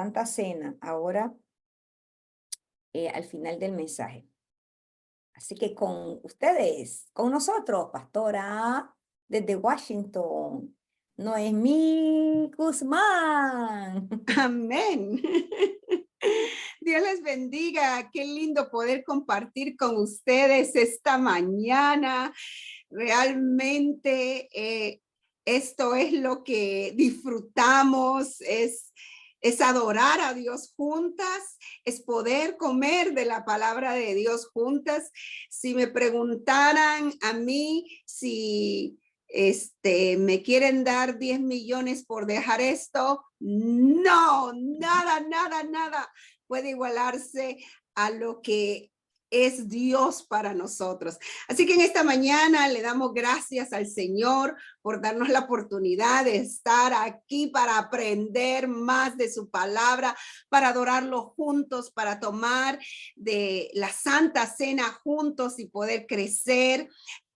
Santa Cena ahora al final del mensaje. Así que con ustedes, con nosotros, pastora desde Washington, Noemí Guzmán. Amén. Dios les bendiga. Qué lindo poder compartir con ustedes esta mañana. Realmente esto es lo que disfrutamos, es adorar a Dios juntas, es poder comer de la palabra de Dios juntas. Si me preguntaran a mí si me quieren dar 10 millones por dejar esto, no, nada puede igualarse a lo que es Dios para nosotros. Así que en esta mañana le damos gracias al Señor por darnos la oportunidad de estar aquí para aprender más de su palabra, para adorarlo juntos, para tomar de la Santa Cena juntos y poder crecer.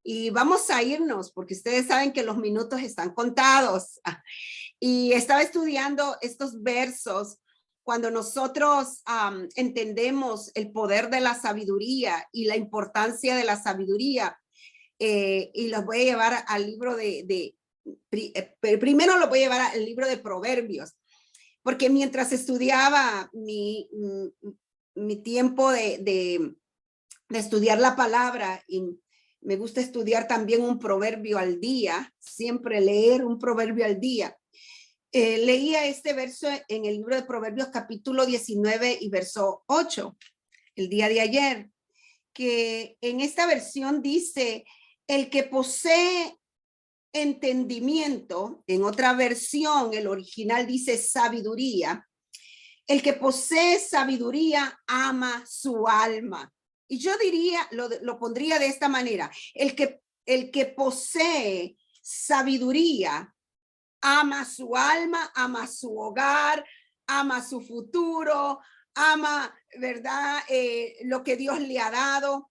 Y vamos a irnos porque ustedes saben que los minutos están contados. Y estaba estudiando estos versos. Cuando nosotros entendemos el poder de la sabiduría y la importancia de la sabiduría, y los voy a llevar al libro primero lo voy a llevar al libro de Proverbios, porque mientras estudiaba mi tiempo de estudiar la palabra, y me gusta estudiar también un proverbio al día, siempre leer un proverbio al día. Leía este verso en el libro de Proverbios capítulo 19 y verso 8, el día de ayer, que en esta versión dice, el que posee entendimiento, en otra versión, el original dice sabiduría, el que posee sabiduría ama su alma. Y yo diría, lo pondría de esta manera, el que posee sabiduría ama su alma, ama su hogar, ama su futuro, ama, ¿verdad? Lo que Dios le ha dado.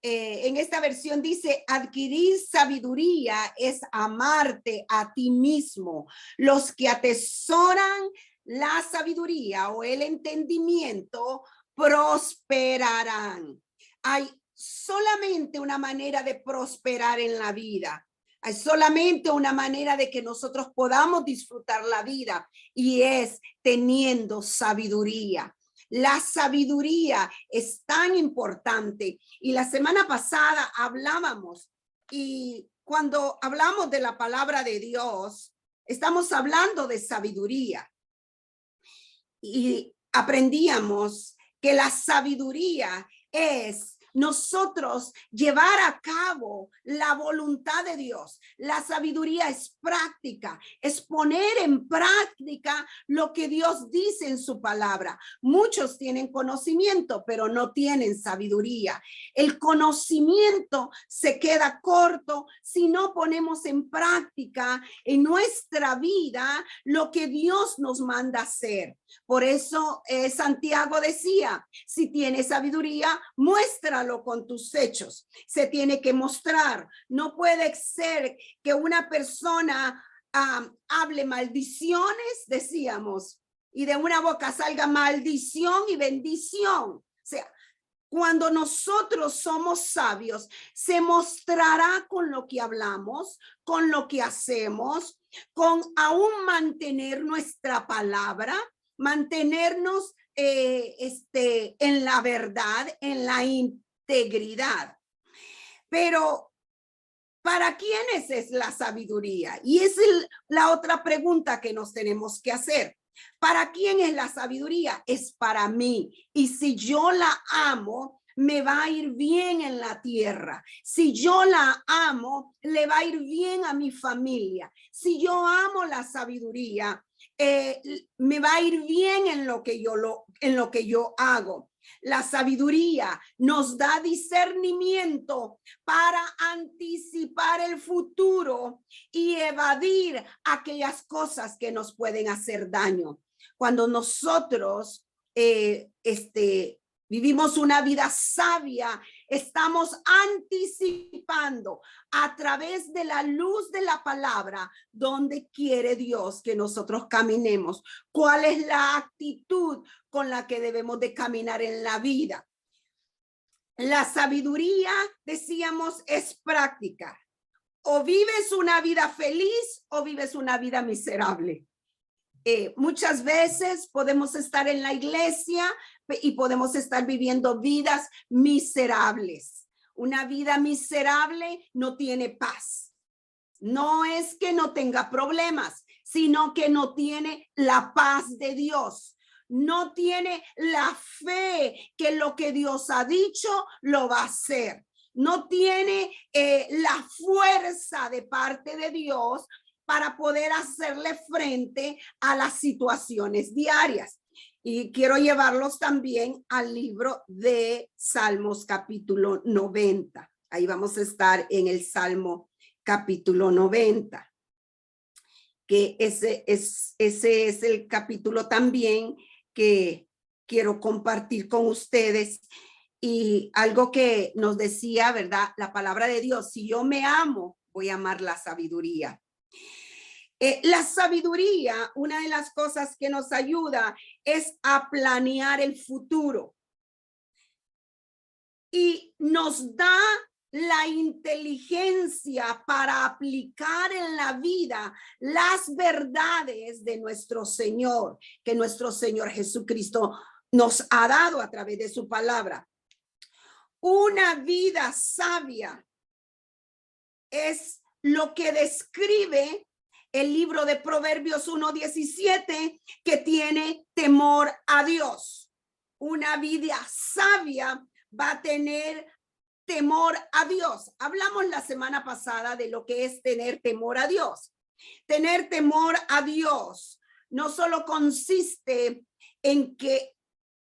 En esta versión dice, adquirir sabiduría es amarte a ti mismo. Los que atesoran la sabiduría o el entendimiento prosperarán. Hay solamente una manera de prosperar en la vida. Hay solamente una manera de que nosotros podamos disfrutar la vida y es teniendo sabiduría. La sabiduría es tan importante y la semana pasada hablábamos y cuando hablamos de la palabra de Dios, estamos hablando de sabiduría y aprendíamos que la sabiduría es nosotros llevar a cabo la voluntad de Dios. La sabiduría es práctica, es poner en práctica lo que Dios dice en su palabra. Muchos tienen conocimiento, pero no tienen sabiduría. El conocimiento se queda corto si no ponemos en práctica en nuestra vida lo que Dios nos manda hacer. Por eso Santiago decía, si tienes sabiduría, muéstralo con tus hechos. Se tiene que mostrar. No puede ser que una persona hable maldiciones, decíamos, y de una boca salga maldición y bendición. O sea, cuando nosotros somos sabios, se mostrará con lo que hablamos, con lo que hacemos, con aún mantener nuestra palabra, mantenernos en la verdad, en la integridad. Pero ¿para quiénes es la sabiduría? Y es la otra pregunta que nos tenemos que hacer. ¿Para quién es la sabiduría? Es para mí. Y si yo la amo, me va a ir bien en la tierra. Si yo la amo, le va a ir bien a mi familia. Si yo amo la sabiduría, me va a ir bien en lo que yo hago. La sabiduría nos da discernimiento para anticipar el futuro y evadir aquellas cosas que nos pueden hacer daño. Cuando nosotros vivimos una vida sabia, estamos anticipando a través de la luz de la palabra dónde quiere Dios que nosotros caminemos, cuál es la actitud con la que debemos de caminar en la vida. La sabiduría, decíamos, es práctica. O vives una vida feliz o vives una vida miserable. Muchas veces podemos estar en la iglesia y podemos estar viviendo vidas miserables. Una vida miserable no tiene paz. No es que no tenga problemas, sino que no tiene la paz de Dios. No tiene la fe que lo que Dios ha dicho lo va a hacer. No tiene la fuerza de parte de Dios para poder hacerle frente a las situaciones diarias. Y quiero llevarlos también al libro de Salmos capítulo 90. Ahí vamos a estar en el Salmo capítulo 90. Que ese es el capítulo también que quiero compartir con ustedes. Y algo que nos decía, ¿verdad? La palabra de Dios, si yo me amo, voy a amar la sabiduría. La sabiduría, una de las cosas que nos ayuda es a planear el futuro. Y nos da la inteligencia para aplicar en la vida las verdades de nuestro Señor, que nuestro Señor Jesucristo nos ha dado a través de su palabra. Una vida sabia es lo que describe el libro de Proverbios 1:17, que tiene temor a Dios. Una vida sabia va a tener temor a Dios. Hablamos la semana pasada de lo que es tener temor a Dios. Tener temor a Dios no solo consiste en que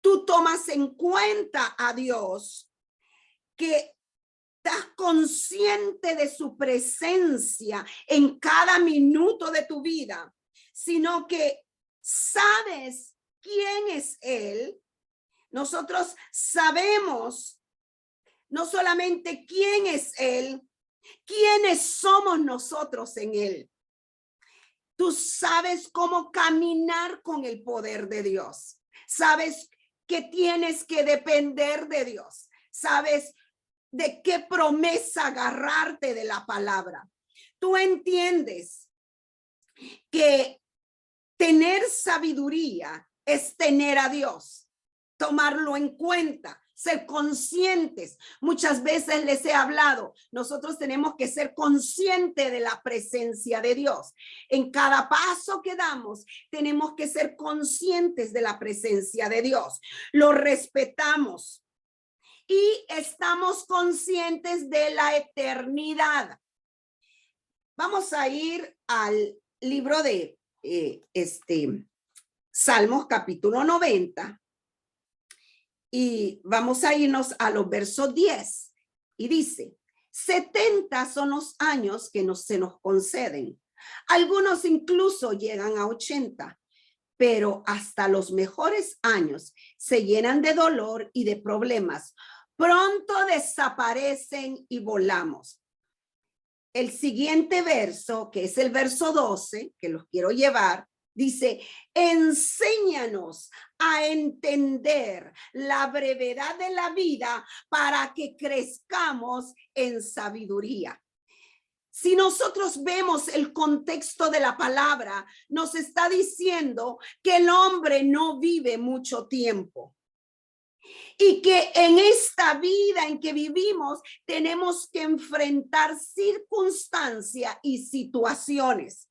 tú tomas en cuenta a Dios, que estás consciente de su presencia en cada minuto de tu vida, sino que sabes quién es Él. Nosotros sabemos no solamente quién es Él, quiénes somos nosotros en Él. Tú sabes cómo caminar con el poder de Dios. Sabes que tienes que depender de Dios. Sabes de qué promesa agarrarte de la palabra. Tú entiendes que tener sabiduría es tener a Dios, tomarlo en cuenta, ser conscientes. Muchas veces les he hablado, nosotros tenemos que ser conscientes de la presencia de Dios. En cada paso que damos, tenemos que ser conscientes de la presencia de Dios. Lo respetamos y estamos conscientes de la eternidad. Vamos a ir al libro de Salmos capítulo 90 y vamos a irnos a los versos 10 y dice: 70 son los años que se nos conceden. Algunos incluso llegan a 80, pero hasta los mejores años se llenan de dolor y de problemas. Pronto desaparecen y volamos. El siguiente verso, que es el verso 12, que los quiero llevar, dice: enséñanos a entender la brevedad de la vida para que crezcamos en sabiduría. Si nosotros vemos el contexto de la palabra, nos está diciendo que el hombre no vive mucho tiempo. Y que en esta vida en que vivimos tenemos que enfrentar circunstancias y situaciones.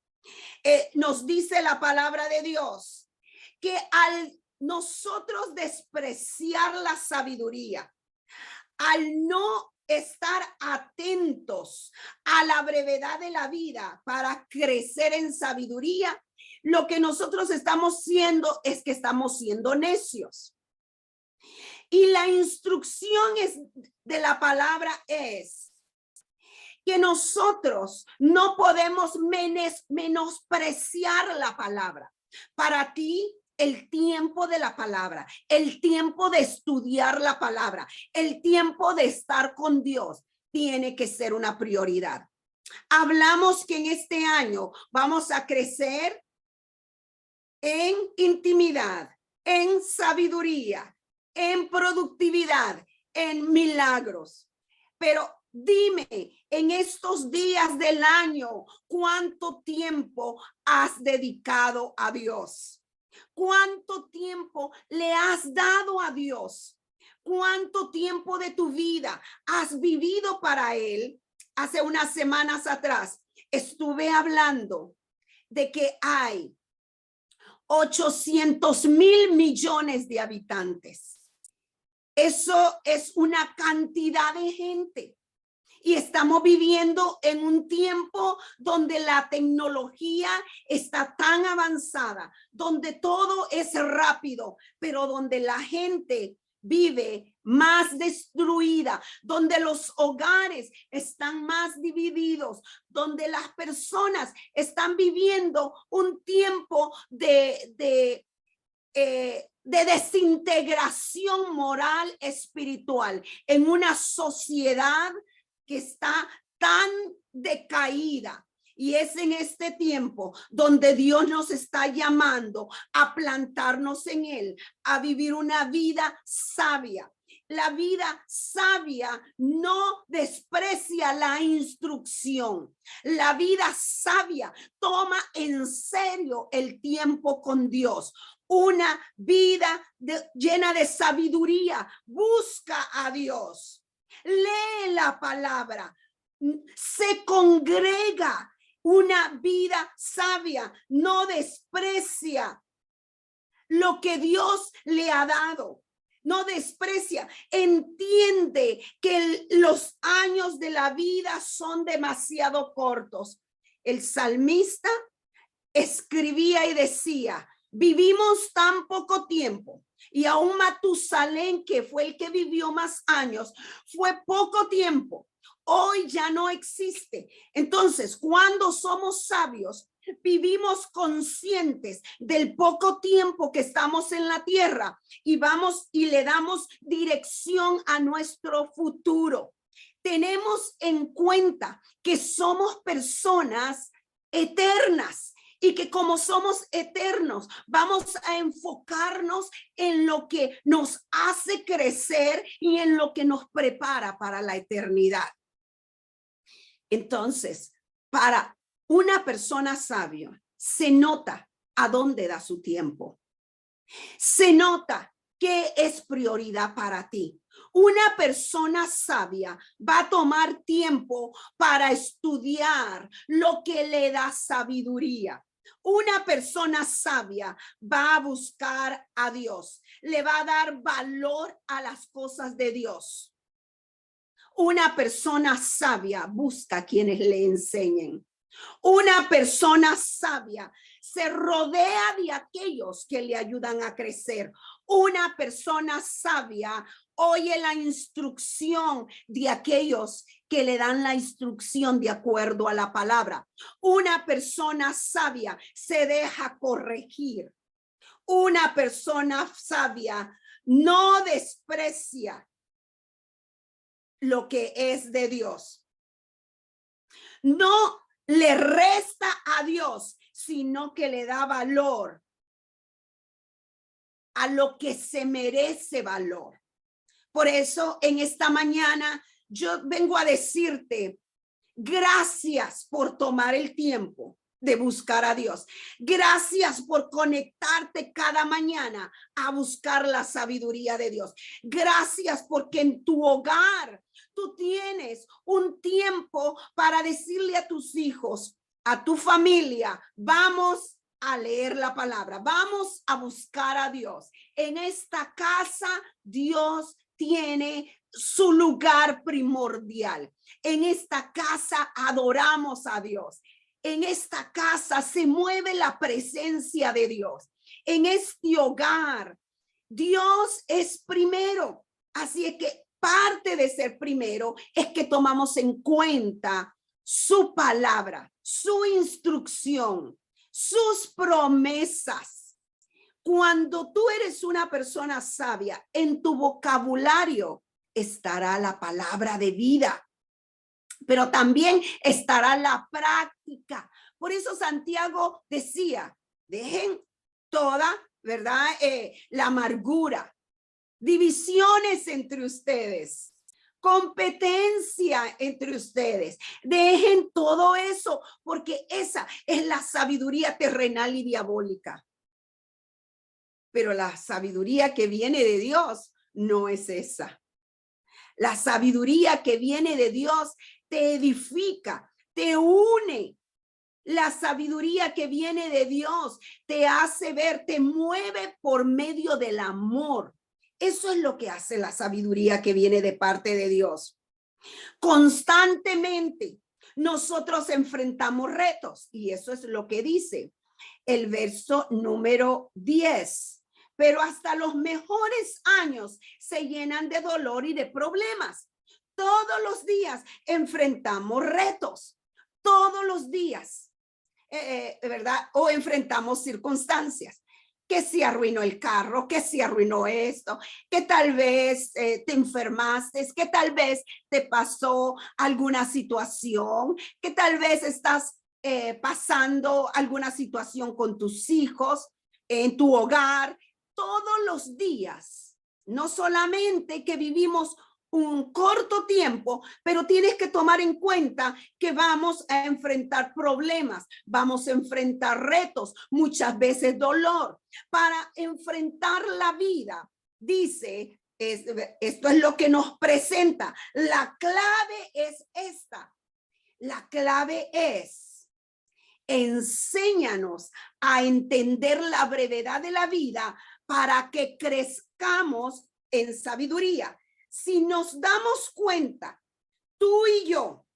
Nos dice la palabra de Dios que al nosotros despreciar la sabiduría, al no estar atentos a la brevedad de la vida para crecer en sabiduría, lo que nosotros estamos siendo es que estamos siendo necios. Y la instrucción de la palabra es que nosotros no podemos menospreciar la palabra. Para ti el tiempo de la palabra, el tiempo de estudiar la palabra, el tiempo de estar con Dios tiene que ser una prioridad. Hablamos que en este año vamos a crecer en intimidad, en sabiduría, en productividad, en milagros. Pero dime, en estos días del año, ¿cuánto tiempo has dedicado a Dios? ¿Cuánto tiempo le has dado a Dios? ¿Cuánto tiempo de tu vida has vivido para Él? Hace unas semanas atrás estuve hablando de que hay 800,000 millones de habitantes. Eso es una cantidad de gente. Y estamos viviendo en un tiempo donde la tecnología está tan avanzada, donde todo es rápido, pero donde la gente vive más destruida, donde los hogares están más divididos, donde las personas están viviendo un tiempo de desintegración moral, espiritual, en una sociedad que está tan decaída. Y es en este tiempo donde Dios nos está llamando a plantarnos en Él, a vivir una vida sabia. La vida sabia no desprecia la instrucción. La vida sabia toma en serio el tiempo con Dios. Una vida llena de sabiduría busca a Dios. Lee la palabra, se congrega. Una vida sabia no desprecia lo que Dios le ha dado. No desprecia, entiende que los años de la vida son demasiado cortos. El salmista escribía y decía, vivimos tan poco tiempo. Y aún Matusalén, que fue el que vivió más años, fue poco tiempo. Hoy ya no existe. Entonces, cuando somos sabios, vivimos conscientes del poco tiempo que estamos en la tierra y vamos y le damos dirección a nuestro futuro. Tenemos en cuenta que somos personas eternas. Y que como somos eternos, vamos a enfocarnos en lo que nos hace crecer y en lo que nos prepara para la eternidad. Entonces, para una persona sabia, se nota a dónde da su tiempo. Se nota qué es prioridad para ti. Una persona sabia va a tomar tiempo para estudiar lo que le da sabiduría. Una persona sabia va a buscar a Dios, le va a dar valor a las cosas de Dios. Una persona sabia busca a quienes le enseñen. Una persona sabia se rodea de aquellos que le ayudan a crecer. Una persona sabia oye la instrucción de aquellos que le dan la instrucción de acuerdo a la palabra. Una persona sabia se deja corregir. Una persona sabia no desprecia lo que es de Dios. No le resta a Dios, sino que le da valor a lo que se merece valor. Por eso en esta mañana yo vengo a decirte gracias por tomar el tiempo de buscar a Dios. Gracias por conectarte cada mañana a buscar la sabiduría de Dios. Gracias porque en tu hogar tú tienes un tiempo para decirle a tus hijos, a tu familia, vamos a leer la palabra, vamos a buscar a Dios. En esta casa Dios tiene su lugar primordial. En esta casa adoramos a Dios. En esta casa se mueve la presencia de Dios. En este hogar, Dios es primero. Así es que parte de ser primero es que tomamos en cuenta su palabra, su instrucción, sus promesas. Cuando tú eres una persona sabia, en tu vocabulario estará la palabra de vida, pero también estará la práctica. Por eso Santiago decía, dejen toda, ¿verdad? La amargura, divisiones entre ustedes, competencia entre ustedes. Dejen todo eso, porque esa es la sabiduría terrenal y diabólica. Pero la sabiduría que viene de Dios no es esa. La sabiduría que viene de Dios te edifica, te une. La sabiduría que viene de Dios te hace ver, te mueve por medio del amor. Eso es lo que hace la sabiduría que viene de parte de Dios. Constantemente nosotros enfrentamos retos y eso es lo que dice el verso número 10. Pero hasta los mejores años se llenan de dolor y de problemas. Todos los días enfrentamos retos, todos los días, ¿verdad? O enfrentamos circunstancias. Que se arruinó el carro, que se arruinó esto, que tal vez te enfermaste, que tal vez te pasó alguna situación, que tal vez estás pasando alguna situación con tus hijos, en tu hogar. Todos los días, no solamente que vivimos un corto tiempo, pero tienes que tomar en cuenta que vamos a enfrentar problemas, vamos a enfrentar retos, muchas veces dolor. Para enfrentar la vida, dice, esto es lo que nos presenta. La clave es esta. La clave es: enséñanos a entender la brevedad de la vida para que crezcamos en sabiduría. Si nos damos cuenta, tú y yo,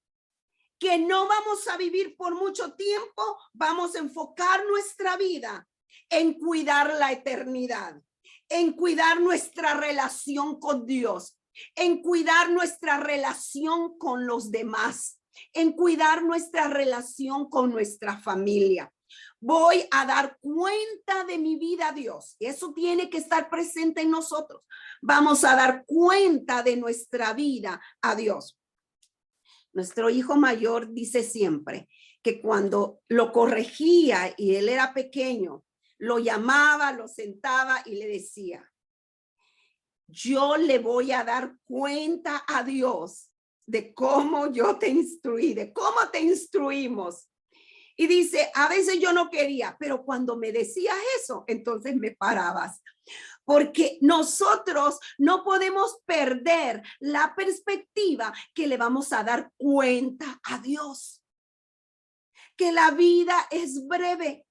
que no vamos a vivir por mucho tiempo, vamos a enfocar nuestra vida en cuidar la eternidad, en cuidar nuestra relación con Dios, en cuidar nuestra relación con los demás, en cuidar nuestra relación con nuestra familia. Voy a dar cuenta de mi vida a Dios. Eso tiene que estar presente en nosotros. Vamos a dar cuenta de nuestra vida a Dios. Nuestro hijo mayor dice siempre que cuando lo corregía y él era pequeño, lo llamaba, lo sentaba y le decía: yo le voy a dar cuenta a Dios de cómo yo te instruí, de cómo te instruimos. Y dice, a veces yo no quería, pero cuando me decías eso, entonces me parabas. Porque nosotros no podemos perder la perspectiva que le vamos a dar cuenta a Dios. Que la vida es breve.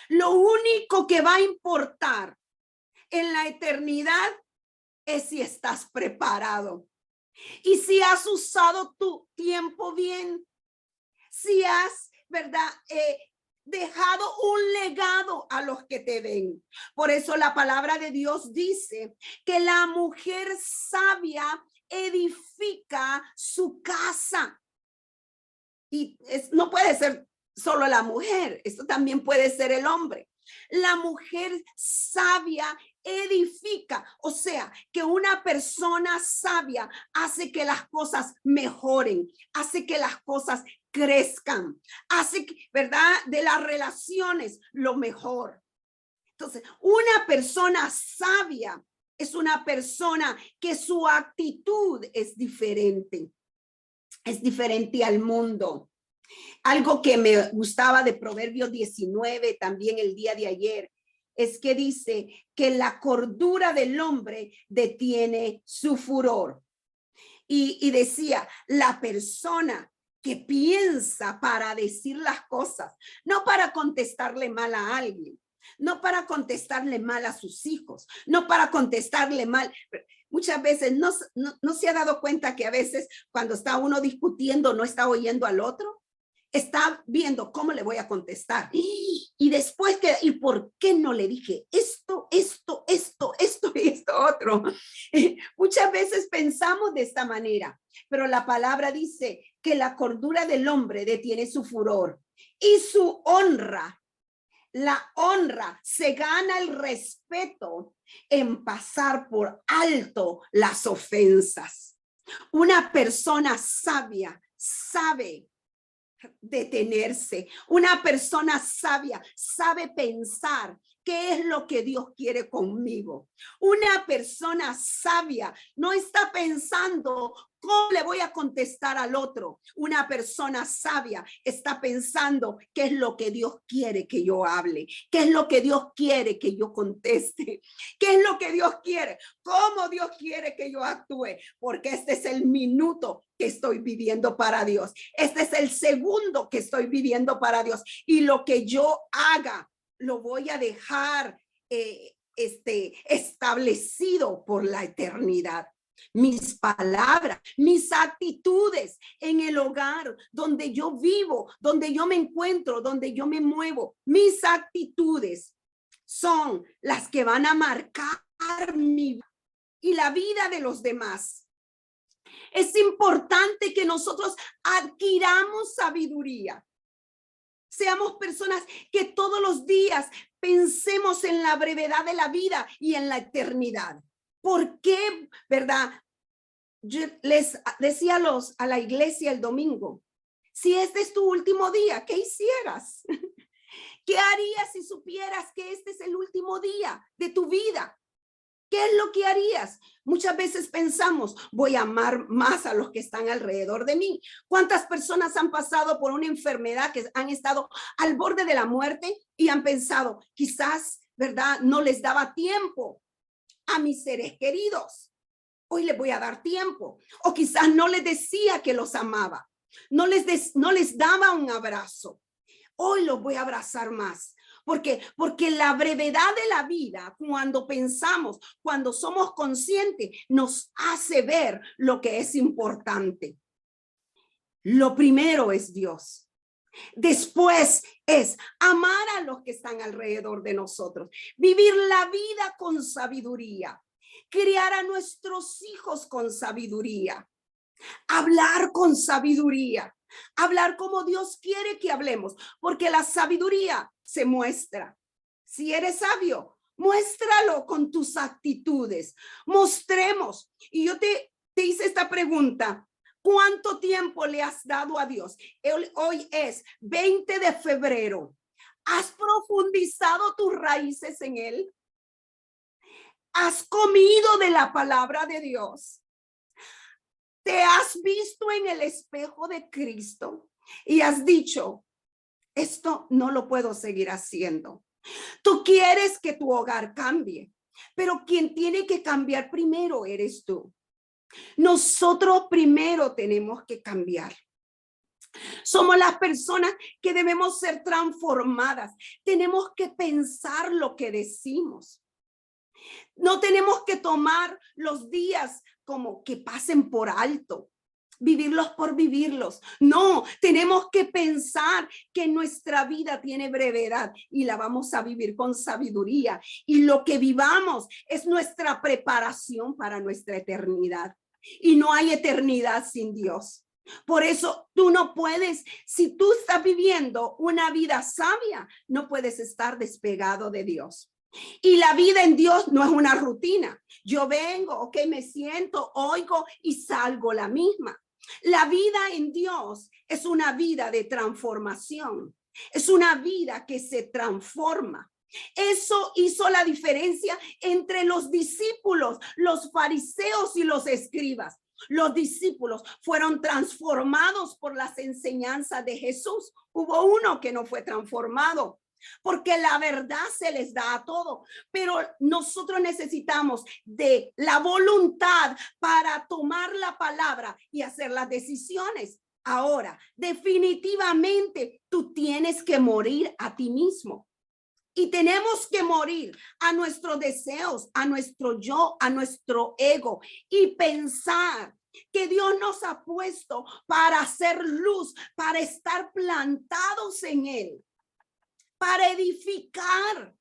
Lo único que va a importar en la eternidad es si estás preparado y si has usado tu tiempo bien, si has, ¿verdad? Dejado un legado a los que te ven. Por eso la palabra de Dios dice que la mujer sabia edifica su casa. Y no puede ser solo la mujer, esto también puede ser el hombre. La mujer sabia edifica, o sea, que una persona sabia hace que las cosas mejoren, hace que las cosas crezcan, hace, ¿verdad?, de las relaciones lo mejor. Entonces, una persona sabia es una persona que su actitud es diferente al mundo. Algo que me gustaba de Proverbios 19 también el día de ayer es que dice que la cordura del hombre detiene su furor. Y decía, la persona que piensa para decir las cosas, no para contestarle mal a alguien, no para contestarle mal a sus hijos, no para contestarle mal. Muchas veces no se ha dado cuenta que a veces cuando está uno discutiendo no está oyendo al otro. Está viendo cómo le voy a contestar. Y después, ¿y por qué no le dije esto y esto otro? Muchas veces pensamos de esta manera, pero la palabra dice que la cordura del hombre detiene su furor y su honra La honra se gana el respeto en pasar por alto las ofensas. Una persona sabia sabe detenerse. Una persona sabia sabe pensar qué es lo que Dios quiere conmigo. Una persona sabia no está pensando cómo le voy a contestar al otro. Una persona sabia está pensando qué es lo que Dios quiere que yo hable, qué es lo que Dios quiere que yo conteste, qué es lo que Dios quiere, cómo Dios quiere que yo actúe, porque este es el minuto que estoy viviendo para Dios. Este es el segundo que estoy viviendo para Dios, y lo que yo haga lo voy a dejar establecido por la eternidad. Mis palabras, mis actitudes en el hogar donde yo vivo, donde yo me encuentro, donde yo me muevo, mis actitudes son las que van a marcar mi vida y la vida de los demás. Es importante que nosotros adquiramos sabiduría. Seamos personas que todos los días pensemos en la brevedad de la vida y en la eternidad. ¿Por qué, verdad? Yo les decía a la iglesia el domingo, si este es tu último día, ¿qué hicieras? ¿Qué harías si supieras que este es el último día de tu vida? ¿Qué es lo que harías? Muchas veces pensamos, voy a amar más a los que están alrededor de mí. ¿Cuántas personas han pasado por una enfermedad, que han estado al borde de la muerte y han pensado, quizás, ¿verdad? No les daba tiempo a mis seres queridos. Hoy les voy a dar tiempo. O quizás no les decía que los amaba. No les daba un abrazo. Hoy los voy a abrazar más. Porque la brevedad de la vida, cuando pensamos, cuando somos conscientes, nos hace ver lo que es importante. Lo primero es Dios. Después es amar a los que están alrededor de nosotros, vivir la vida con sabiduría, criar a nuestros hijos con sabiduría, hablar con sabiduría, hablar como Dios quiere que hablemos, porque la sabiduría se muestra. Si eres sabio, muéstralo con tus actitudes. Mostremos. Y yo te hice esta pregunta. ¿Cuánto tiempo le has dado a Dios? Hoy es 20 de febrero. ¿Has profundizado tus raíces en Él? ¿Has comido de la palabra de Dios? ¿Te has visto en el espejo de Cristo y has dicho, esto no lo puedo seguir haciendo? Tú quieres que tu hogar cambie, pero quien tiene que cambiar primero eres tú. Nosotros primero tenemos que cambiar. Somos las personas que debemos ser transformadas. Tenemos que pensar lo que decimos. No tenemos que tomar los días como que pasen por alto, vivirlos por vivirlos. No, tenemos que pensar que nuestra vida tiene brevedad y la vamos a vivir con sabiduría. Y lo que vivamos es nuestra preparación para nuestra eternidad. Y no hay eternidad sin Dios. Por eso tú no puedes, si tú estás viviendo una vida sabia, no puedes estar despegado de Dios. Y la vida en Dios no es una rutina. Yo vengo, ok, me siento, oigo y salgo la misma. La vida en Dios es una vida de transformación. Es una vida que se transforma. Eso hizo la diferencia entre los discípulos, los fariseos y los escribas. Los discípulos fueron transformados por las enseñanzas de Jesús. Hubo uno que no fue transformado, porque la verdad se les da a todo, pero nosotros necesitamos de la voluntad para tomar la palabra y hacer las decisiones. Ahora, definitivamente tú tienes que morir a ti mismo. Y tenemos que morir a nuestros deseos, a nuestro yo, a nuestro ego, y pensar que Dios nos ha puesto para hacer luz, para estar plantados en Él, para edificar.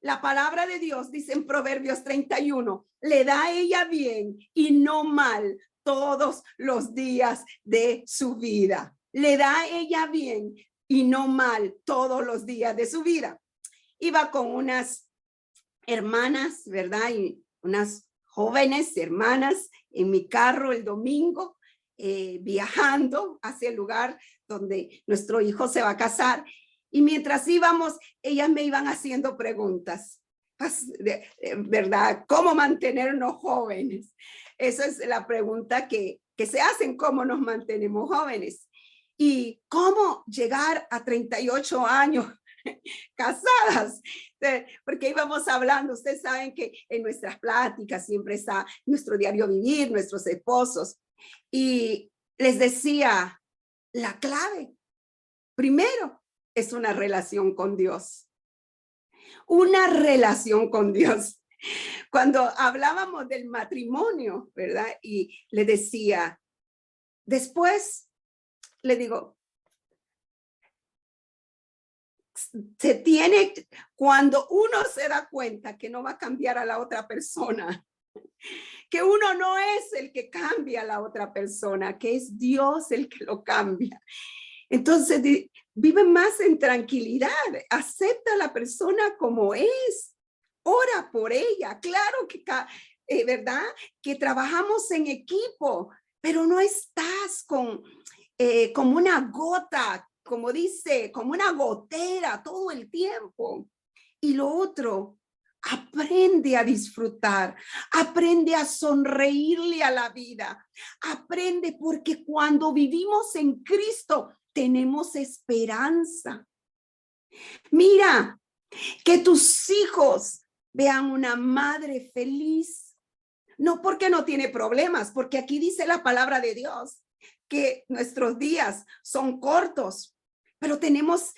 La palabra de Dios dice en Proverbios 31, le da a ella bien y no mal todos los días de su vida. Le da a ella bien y no mal todos los días de su vida. iba con unas hermanas, ¿verdad? Y unas jóvenes hermanas en mi carro el domingo, viajando hacia el lugar donde nuestro hijo se va a casar. Y mientras íbamos, ellas me iban haciendo preguntas, ¿verdad? ¿Cómo mantenernos jóvenes? Esa es la pregunta que se hacen, ¿cómo nos mantenemos jóvenes? Y cómo llegar a 38 años casadas, porque íbamos hablando, ustedes saben que en nuestras pláticas siempre está nuestro diario vivir, nuestros esposos, y les decía, la clave, primero, es una relación con Dios, una relación con Dios. Cuando hablábamos del matrimonio, ¿verdad? Y le decía, después, le digo, se tiene, cuando uno se da cuenta que no va a cambiar a la otra persona, que uno no es el que cambia a la otra persona, que es Dios el que lo cambia. Entonces, vive más en tranquilidad, acepta a la persona como es, ora por ella. Claro que, ¿verdad? Que trabajamos en equipo, pero no estás como una gota, como dice, como una gotera todo el tiempo. Y lo otro, aprende a disfrutar, aprende a sonreírle a la vida, aprende porque cuando vivimos en Cristo tenemos esperanza. Mira, que tus hijos vean una madre feliz, no porque no tiene problemas, porque aquí dice la palabra de Dios que nuestros días son cortos, pero tenemos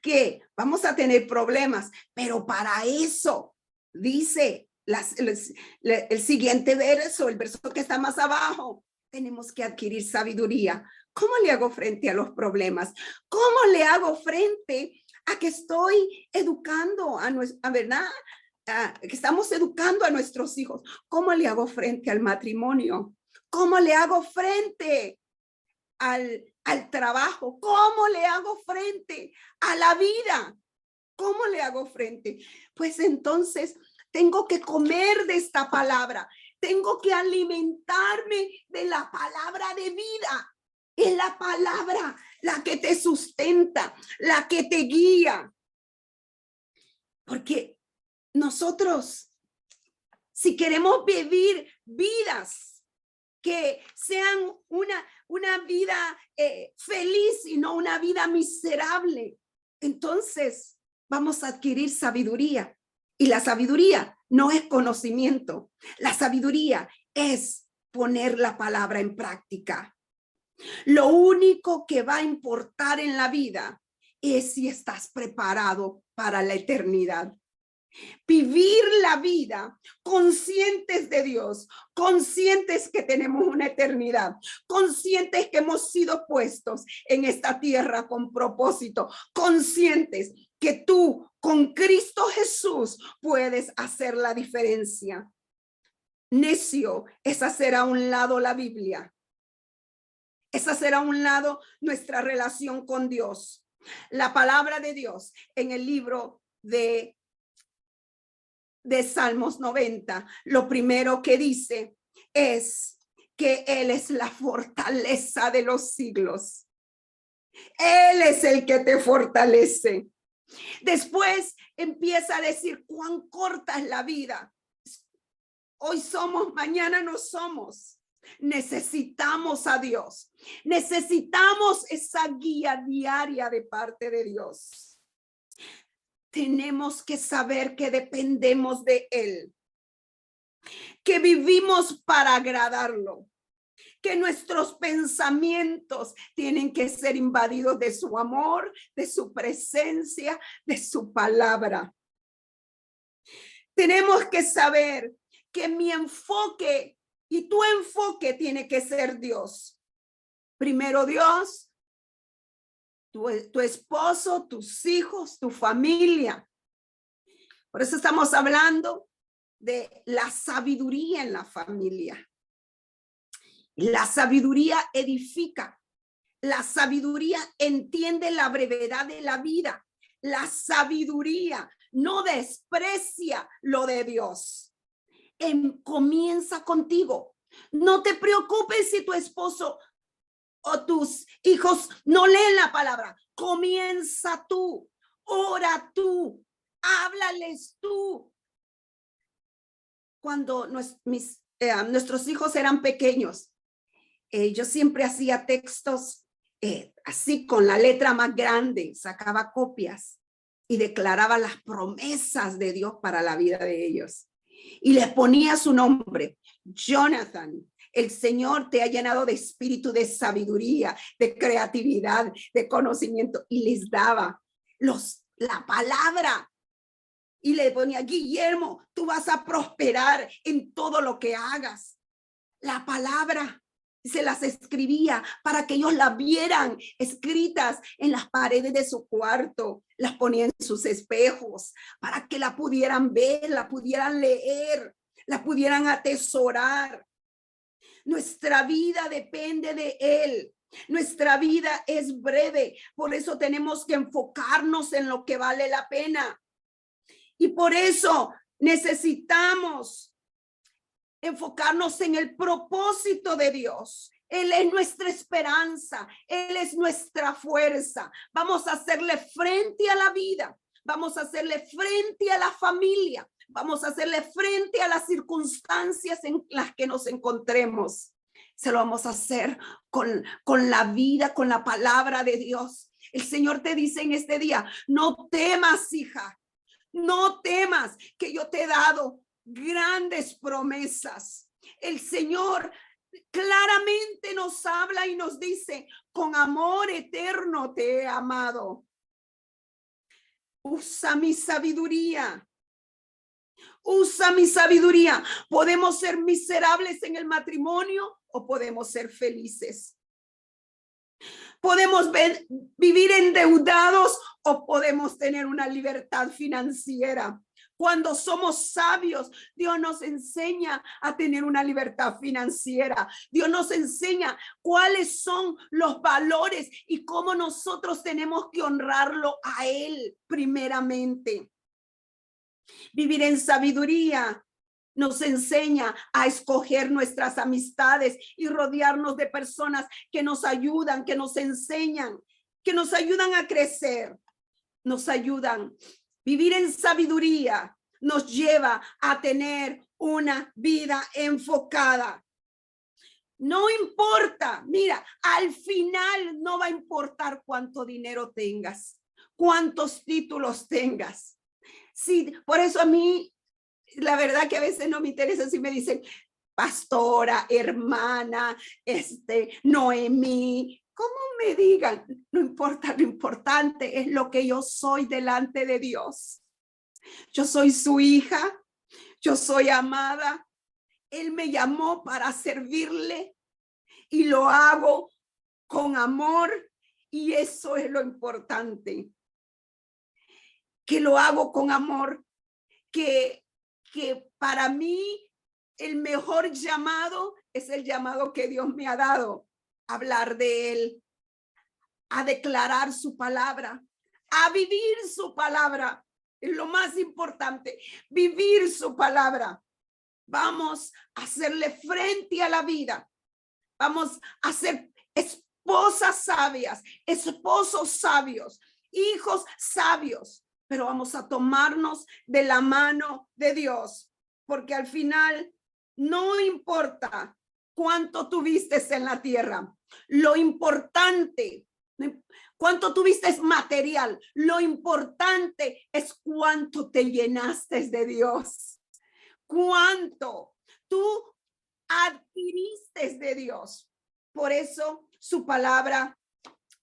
que, vamos a tener problemas, pero para eso dice el siguiente verso, el verso que está más abajo, tenemos que adquirir sabiduría. ¿Cómo le hago frente a los problemas? ¿Cómo le hago frente a que estoy educando a verdad? Que estamos educando a nuestros hijos. ¿Cómo le hago frente al matrimonio? ¿Cómo le hago frente al trabajo? ¿Cómo le hago frente a la vida? ¿Cómo le hago frente? Pues entonces tengo que comer de esta palabra. Tengo que alimentarme de la palabra de vida. Es la palabra la que te sustenta, la que te guía. Porque nosotros, si queremos vivir vidas que sean una vida feliz y no una vida miserable, entonces vamos a adquirir sabiduría. Y la sabiduría no es conocimiento. La sabiduría es poner la palabra en práctica. Lo único que va a importar en la vida es si estás preparado para la eternidad. Vivir la vida conscientes de Dios, conscientes que tenemos una eternidad, conscientes que hemos sido puestos en esta tierra con propósito, conscientes que tú con Cristo Jesús puedes hacer la diferencia. Necio es hacer a un lado la Biblia, es hacer a un lado nuestra relación con Dios. La palabra de Dios en el libro de Salmos 90, lo primero que dice es que Él es la fortaleza de los siglos. Él es el que te fortalece. Después empieza a decir cuán corta es la vida. Hoy somos, mañana no somos. Necesitamos a Dios. Necesitamos esa guía diaria de parte de Dios. Tenemos que saber que dependemos de Él, que vivimos para agradarlo, que nuestros pensamientos tienen que ser invadidos de su amor, de su presencia, de su palabra. Tenemos que saber que mi enfoque y tu enfoque tiene que ser Dios. Primero Dios, tu esposo, tus hijos, tu familia. Por eso estamos hablando de la sabiduría en la familia. La sabiduría edifica. La sabiduría entiende la brevedad de la vida. La sabiduría no desprecia lo de Dios. Comienza contigo. No te preocupes si tu esposo o tus hijos no leen la palabra. Comienza tú, ora tú, háblales tú. Cuando nuestros hijos eran pequeños, yo siempre hacía textos así con la letra más grande, sacaba copias y declaraba las promesas de Dios para la vida de ellos. Y les ponía su nombre, Jonathan. El Señor te ha llenado de espíritu, de sabiduría, de creatividad, de conocimiento. Y les daba la palabra. Y le ponía, Guillermo, tú vas a prosperar en todo lo que hagas. La palabra. Se las escribía para que ellos la vieran escritas en las paredes de su cuarto, las ponía en sus espejos para que la pudieran ver, la pudieran leer, la pudieran atesorar. Nuestra vida depende de Él. Nuestra vida es breve, por eso tenemos que enfocarnos en lo que vale la pena. Y por eso necesitamos enfocarnos en el propósito de Dios. Él es nuestra esperanza, Él es nuestra fuerza. Vamos a hacerle frente a la vida, vamos a hacerle frente a la familia, vamos a hacerle frente a las circunstancias en las que nos encontremos. Se lo vamos a hacer con la vida, con la palabra de Dios. El Señor te dice en este día, no temas, hija, no temas, que yo te he dado grandes promesas. El Señor claramente nos habla y nos dice, con amor eterno te he amado. Usa mi sabiduría. Usa mi sabiduría. Podemos ser miserables en el matrimonio o podemos ser felices. Podemos vivir endeudados o podemos tener una libertad financiera. Cuando somos sabios, Dios nos enseña a tener una libertad financiera. Dios nos enseña cuáles son los valores y cómo nosotros tenemos que honrarlo a Él primeramente. Vivir en sabiduría nos enseña a escoger nuestras amistades y rodearnos de personas que nos ayudan, que nos enseñan, que nos ayudan a crecer, nos ayudan. Vivir en sabiduría nos lleva a tener una vida enfocada. No importa, mira, al final no va a importar cuánto dinero tengas, cuántos títulos tengas. Sí, por eso a mí, la verdad que a veces no me interesa si me dicen pastora, hermana, Noemí, como me digan, no importa, lo importante es lo que yo soy delante de Dios. Yo soy su hija, yo soy amada. Él me llamó para servirle y lo hago con amor y eso es lo importante. Que lo hago con amor, que para mí el mejor llamado es el llamado que Dios me ha dado. Hablar de Él, a declarar su palabra, a vivir su palabra. Es lo más importante, vivir su palabra. Vamos a hacerle frente a la vida. Vamos a ser esposas sabias, esposos sabios, hijos sabios, pero vamos a tomarnos de la mano de Dios, porque al final no importa cuánto tuviste en la tierra, lo importante, cuánto tuviste es material, lo importante es cuánto te llenaste de Dios, cuánto tú adquiriste de Dios. Por eso su palabra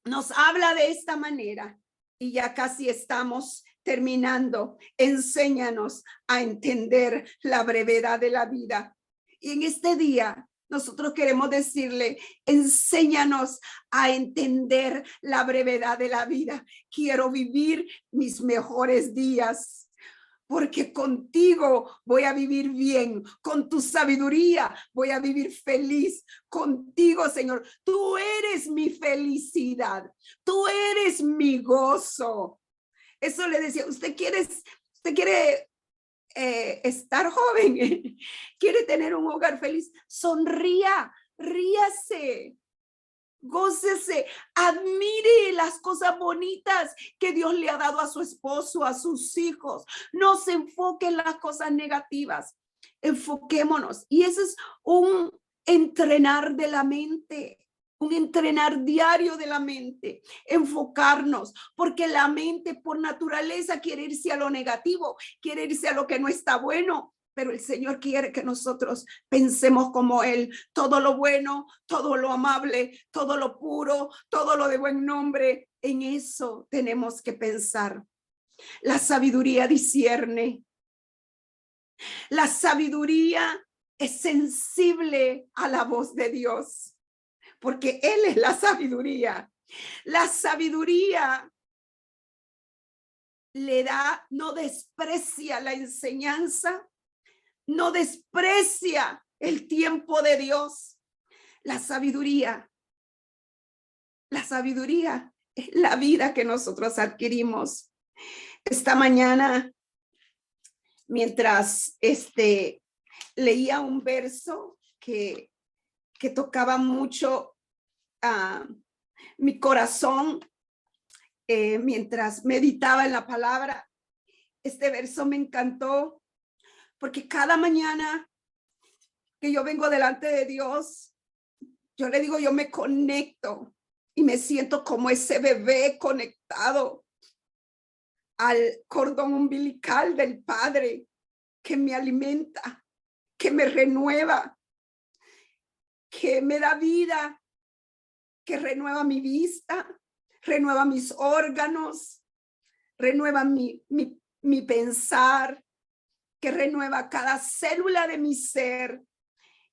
nos habla de esta manera y ya casi estamos terminando. Enséñanos a entender la brevedad de la vida. Y en este día nosotros queremos decirle, enséñanos a entender la brevedad de la vida. Quiero vivir mis mejores días, porque contigo voy a vivir bien, con tu sabiduría voy a vivir feliz. Contigo, Señor, tú eres mi felicidad, tú eres mi gozo. Eso le decía, usted quiere Usted quiere estar joven, quiere tener un hogar feliz, sonría, ríase, gócese, admire las cosas bonitas que Dios le ha dado a su esposo, a sus hijos. No se enfoque en las cosas negativas, enfoquémonos. Y ese es un entrenar de la mente, un entrenar diario de la mente, enfocarnos, porque la mente por naturaleza quiere irse a lo negativo, quiere irse a lo que no está bueno, pero el Señor quiere que nosotros pensemos como Él, todo lo bueno, todo lo amable, todo lo puro, todo lo de buen nombre, en eso tenemos que pensar. La sabiduría discierne, la sabiduría es sensible a la voz de Dios, porque Él es la sabiduría. La sabiduría le da, no desprecia la enseñanza, no desprecia el tiempo de Dios. La sabiduría es la vida que nosotros adquirimos. Esta mañana, mientras leía un verso que tocaba mucho mi corazón, mientras meditaba en la palabra, este verso me encantó, porque cada mañana que yo vengo delante de Dios, yo le digo, yo me conecto y me siento como ese bebé conectado al cordón umbilical del Padre, que me alimenta, que me renueva, que me da vida, que renueva mi vista, renueva mis órganos, renueva mi pensar, que renueva cada célula de mi ser.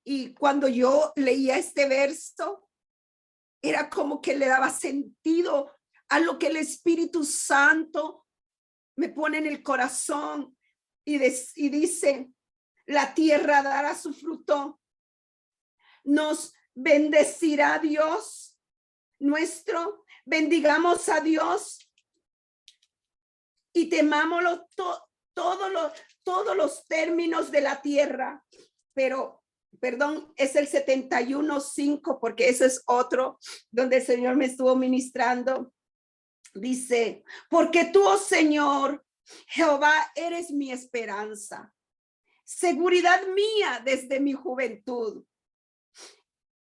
Y cuando yo leía este verso, era como que le daba sentido a lo que el Espíritu Santo me pone en el corazón y dice, la tierra dará su fruto, nos bendecirá Dios nuestro, bendigamos a Dios y temámoslo todos los términos de la tierra. Pero, perdón, es el 71:5, porque ese es otro donde el Señor me estuvo ministrando. Dice, porque tú, oh Señor, Jehová, eres mi esperanza, seguridad mía desde mi juventud.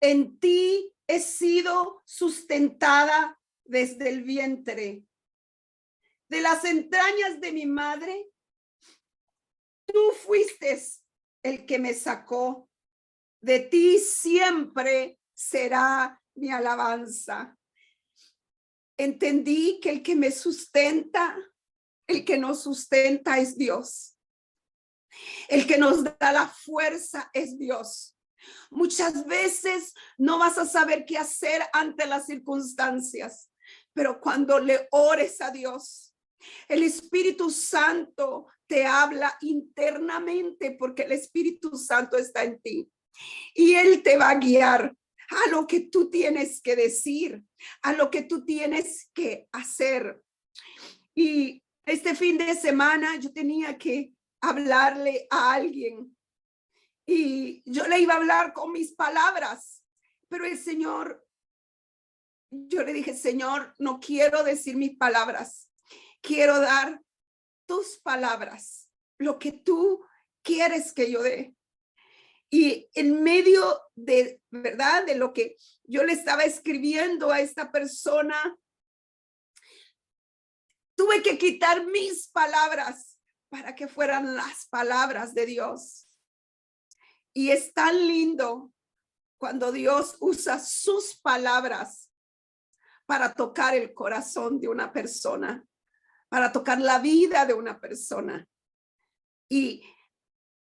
En ti he sido sustentada desde el vientre. De las entrañas de mi madre, tú fuiste el que me sacó. De ti siempre será mi alabanza. Entendí que el que me sustenta, el que nos sustenta es Dios. El que nos da la fuerza es Dios. Muchas veces no vas a saber qué hacer ante las circunstancias, pero cuando le ores a Dios, el Espíritu Santo te habla internamente, porque el Espíritu Santo está en ti y Él te va a guiar a lo que tú tienes que decir, a lo que tú tienes que hacer. Y este fin de semana yo tenía que hablarle a alguien y yo le iba a hablar con mis palabras, pero el Señor, yo le dije, Señor, no quiero decir mis palabras, quiero dar tus palabras, lo que tú quieres que yo dé. Y en medio de, ¿verdad?, de lo que yo le estaba escribiendo a esta persona, tuve que quitar mis palabras para que fueran las palabras de Dios. Y es tan lindo cuando Dios usa sus palabras para tocar el corazón de una persona, para tocar la vida de una persona. Y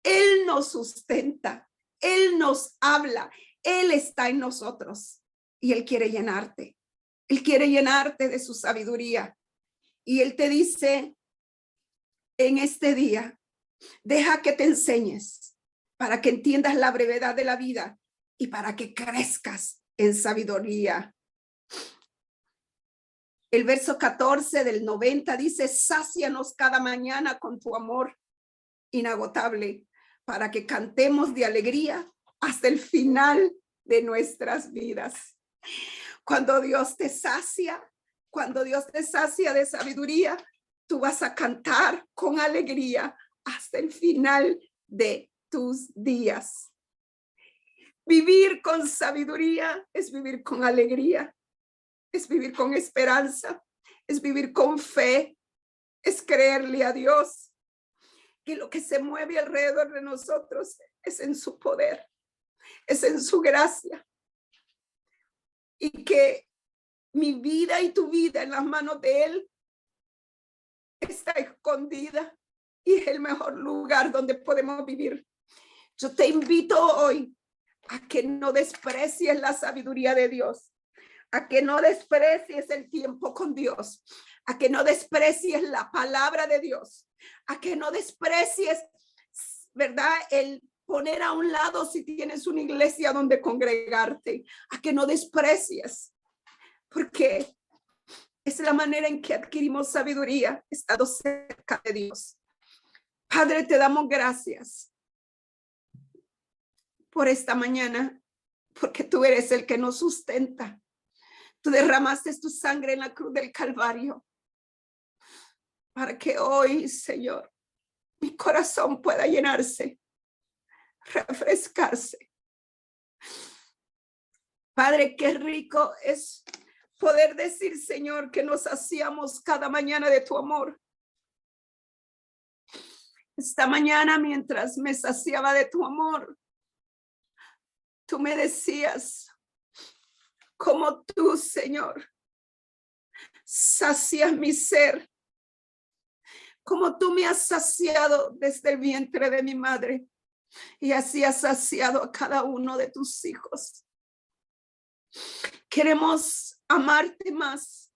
Él nos sustenta, Él nos habla, Él está en nosotros y Él quiere llenarte. Él quiere llenarte de su sabiduría. Y Él te dice en este día, deja que te enseñes para que entiendas la brevedad de la vida y para que crezcas en sabiduría. El verso 14 del 90 dice, sácianos cada mañana con tu amor inagotable para que cantemos de alegría hasta el final de nuestras vidas. Cuando Dios te sacia de sabiduría, tú vas a cantar con alegría hasta el final de tus días. Vivir con sabiduría es vivir con alegría, es vivir con esperanza, es vivir con fe, es creerle a Dios que lo que se mueve alrededor de nosotros es en su poder, es en su gracia, y que mi vida y tu vida en las manos de Él está escondida y es el mejor lugar donde podemos vivir. Yo te invito hoy a que no desprecies la sabiduría de Dios, a que no desprecies el tiempo con Dios, a que no desprecies la palabra de Dios, a que no desprecies, ¿verdad?, el poner a un lado si tienes una iglesia donde congregarte, a que no desprecies, porque es la manera en que adquirimos sabiduría, estando cerca de Dios. Padre, te damos gracias por esta mañana, porque tú eres el que nos sustenta. Tú derramaste tu sangre en la cruz del Calvario para que hoy, Señor, mi corazón pueda llenarse, refrescarse. Padre, qué rico es poder decir, Señor, que nos hacíamos cada mañana de tu amor. Esta mañana, mientras me saciaba de tu amor, tú me decías, como tú, Señor, sacias mi ser, como tú me has saciado desde el vientre de mi madre, y así has saciado a cada uno de tus hijos. Queremos amarte más.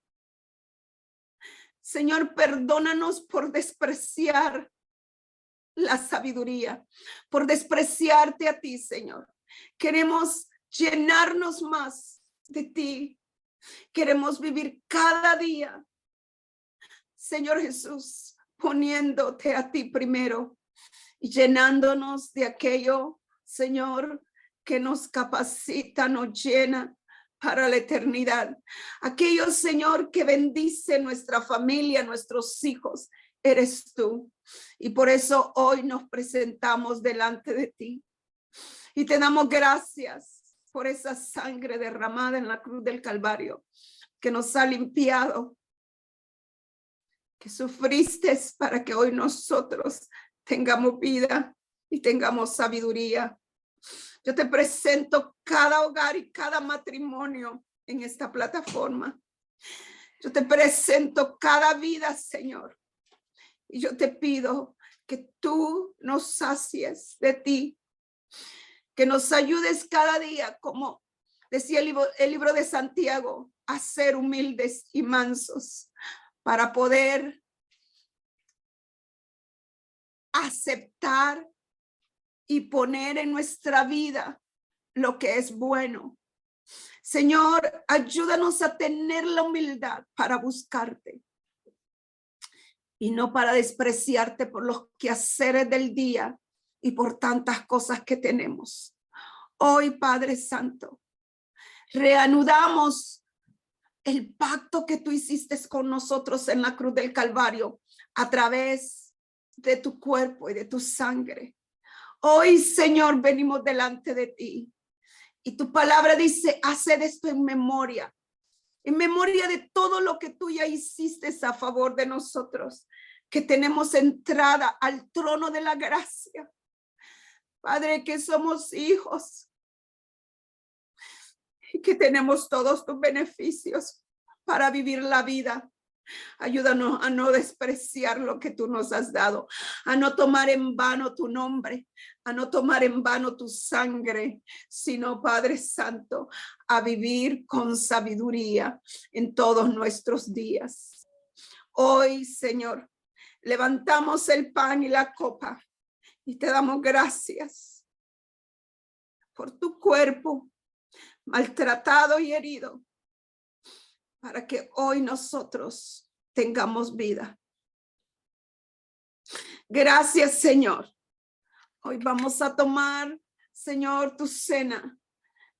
Señor, perdónanos por despreciar la sabiduría, por despreciarte a ti, Señor. Queremos llenarnos más de ti. Queremos vivir cada día, Señor Jesús, poniéndote a ti primero y llenándonos de aquello, Señor, que nos capacita, nos llena para la eternidad. Aquello, Señor, que bendice nuestra familia, nuestros hijos, eres tú. Y por eso hoy nos presentamos delante de ti y te damos gracias por esa sangre derramada en la cruz del Calvario que nos ha limpiado, que sufriste para que hoy nosotros tengamos vida y tengamos sabiduría. Yo te presento cada hogar y cada matrimonio en esta plataforma. Yo te presento cada vida, Señor. Y yo te pido que tú nos sacies de ti, que nos ayudes cada día, como decía el libro de Santiago, a ser humildes y mansos para poder aceptar y poner en nuestra vida lo que es bueno. Señor, ayúdanos a tener la humildad para buscarte y no para despreciarte por los quehaceres del día y por tantas cosas que tenemos. Hoy, Padre Santo, reanudamos el pacto que tú hiciste con nosotros en la cruz del Calvario a través de tu cuerpo y de tu sangre. Hoy, Señor, venimos delante de ti y tu palabra dice, haced esto en memoria de todo lo que tú ya hiciste a favor de nosotros, que tenemos entrada al trono de la gracia. Padre, que somos hijos y que tenemos todos tus beneficios para vivir la vida. Ayúdanos a no despreciar lo que tú nos has dado, a no tomar en vano tu nombre, a no tomar en vano tu sangre, sino, Padre Santo, a vivir con sabiduría en todos nuestros días. Hoy, Señor, levantamos el pan y la copa y te damos gracias por tu cuerpo maltratado y herido, para que hoy nosotros tengamos vida. Gracias, Señor. Hoy vamos a tomar, Señor, tu cena,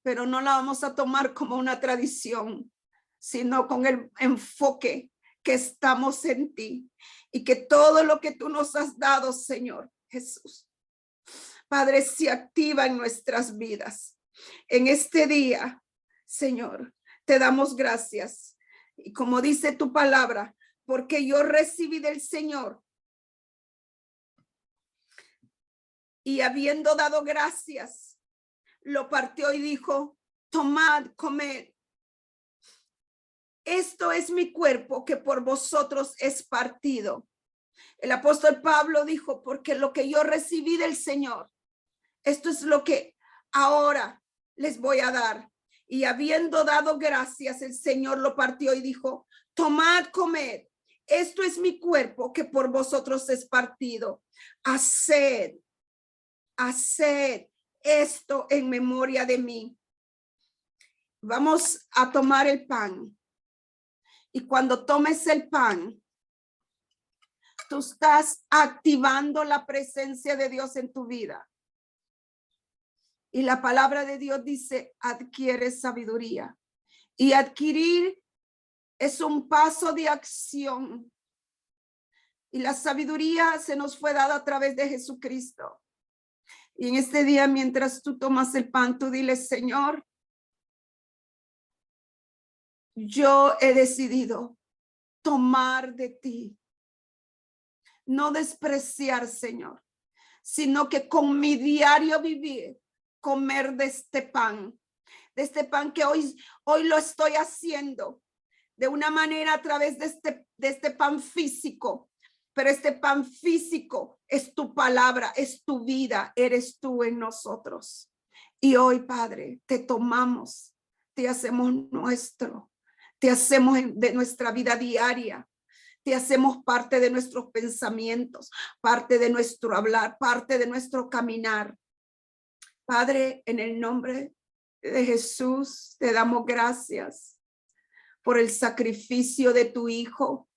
pero no la vamos a tomar como una tradición, sino con el enfoque que estamos en ti y que todo lo que tú nos has dado, Señor Jesús, Padre, se activa en nuestras vidas. En este día, Señor, te damos gracias. Y como dice tu palabra, porque yo recibí del Señor y habiendo dado gracias, lo partió y dijo, tomad, comed. Esto es mi cuerpo que por vosotros es partido. El apóstol Pablo dijo, porque lo que yo recibí del Señor, esto es lo que ahora les voy a dar. Y habiendo dado gracias, el Señor lo partió y dijo, tomad, comed. Esto es mi cuerpo que por vosotros es partido. Haced esto en memoria de mí. Vamos a tomar el pan. Y cuando tomes el pan, tú estás activando la presencia de Dios en tu vida. Y la palabra de Dios dice, adquiere sabiduría. Y adquirir es un paso de acción. Y la sabiduría se nos fue dada a través de Jesucristo. Y en este día, mientras tú tomas el pan, tú dile, Señor, yo he decidido tomar de ti. No despreciar, Señor, sino que con mi diario vivir, comer de este pan que hoy lo estoy haciendo de una manera a través de este pan físico, pero este pan físico es tu palabra, es tu vida, eres tú en nosotros. Y hoy, Padre, te tomamos, te hacemos nuestro, te hacemos de nuestra vida diaria. Te hacemos parte de nuestros pensamientos, parte de nuestro hablar, parte de nuestro caminar. Padre, en el nombre de Jesús, te damos gracias por el sacrificio de tu Hijo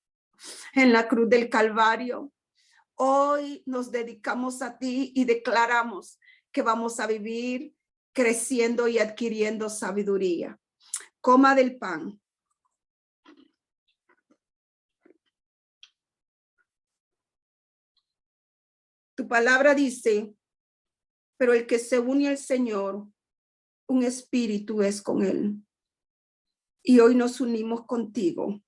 en la cruz del Calvario. Hoy nos dedicamos a ti y declaramos que vamos a vivir creciendo y adquiriendo sabiduría. Coma del pan. Tu palabra dice, pero el que se une al Señor, un espíritu es con él. Y hoy nos unimos contigo.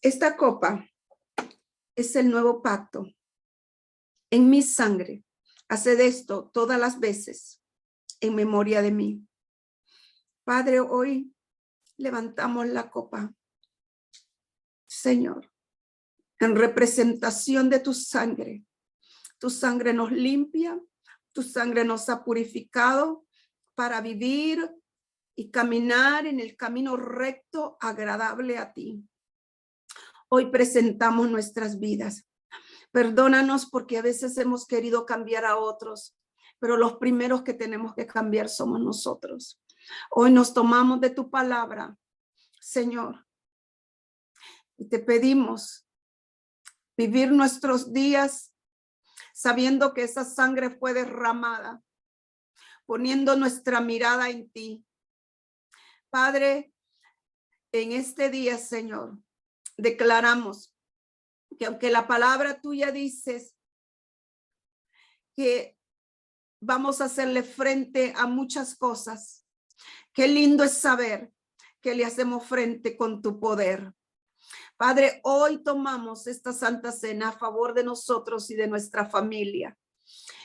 Esta copa es el nuevo pacto. En mi sangre, haced esto todas las veces en memoria de mí. Padre, hoy levantamos la copa, Señor, en representación de tu sangre. Tu sangre nos limpia, tu sangre nos ha purificado para vivir y caminar en el camino recto, agradable a ti. Hoy presentamos nuestras vidas. Perdónanos porque a veces hemos querido cambiar a otros, pero los primeros que tenemos que cambiar somos nosotros. Hoy nos tomamos de tu palabra, Señor, y te pedimos vivir nuestros días sabiendo que esa sangre fue derramada, poniendo nuestra mirada en ti. Padre, en este día, Señor, declaramos que aunque la palabra tuya dices que vamos a hacerle frente a muchas cosas, qué lindo es saber que le hacemos frente con tu poder. Padre, hoy tomamos esta Santa Cena a favor de nosotros y de nuestra familia.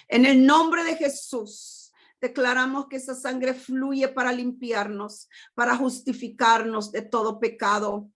En el nombre de Jesús, declaramos que esa sangre fluye para limpiarnos, para justificarnos de todo pecado.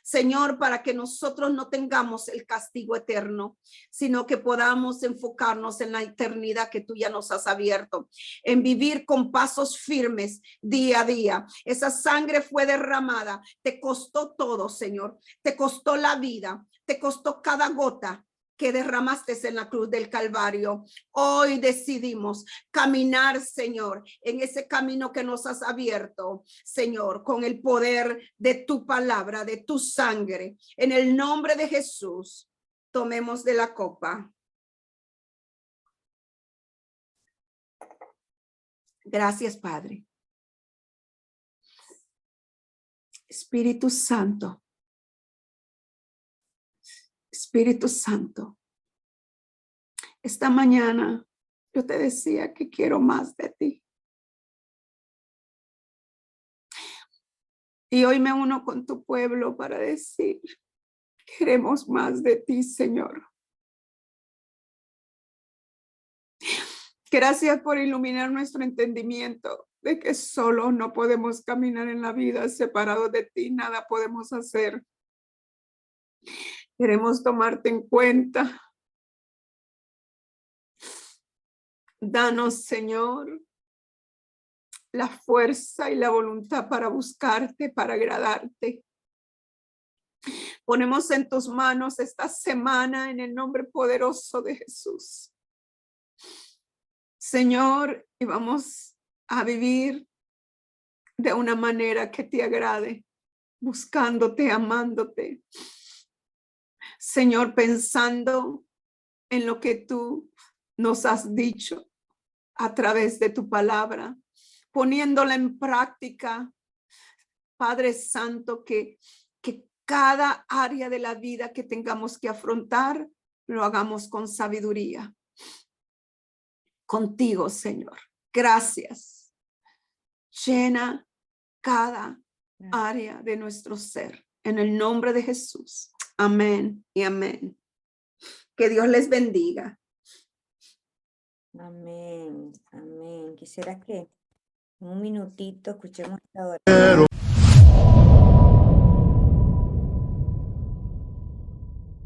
Señor, para que nosotros no tengamos el castigo eterno, sino que podamos enfocarnos en la eternidad que tú ya nos has abierto, en vivir con pasos firmes día a día. Esa sangre fue derramada, te costó todo, Señor, te costó la vida, te costó cada gota, que derramaste en la cruz del Calvario. Hoy decidimos caminar, Señor, en ese camino que nos has abierto, Señor, con el poder de tu palabra, de tu sangre. En el nombre de Jesús, tomemos de la copa. Gracias, Padre. Espíritu Santo. Espíritu Santo. Esta mañana yo te decía que quiero más de ti. Y hoy me uno con tu pueblo para decir, queremos más de ti, Señor. Gracias por iluminar nuestro entendimiento de que solo no podemos caminar en la vida separados de ti, nada podemos hacer. Queremos tomarte en cuenta. Danos, Señor, la fuerza y la voluntad para buscarte, para agradarte. Ponemos en tus manos esta semana en el nombre poderoso de Jesús. Señor, y vamos a vivir de una manera que te agrade, buscándote, amándote. Señor, pensando en lo que tú nos has dicho a través de tu palabra, poniéndola en práctica. Padre Santo, que cada área de la vida que tengamos que afrontar, lo hagamos con sabiduría. Contigo, Señor. Gracias. Llena cada área de nuestro ser. En el nombre de Jesús. Amén y amén. Que Dios les bendiga. Amén, amén. Quisiera que en un minutito escuchemos esta oración.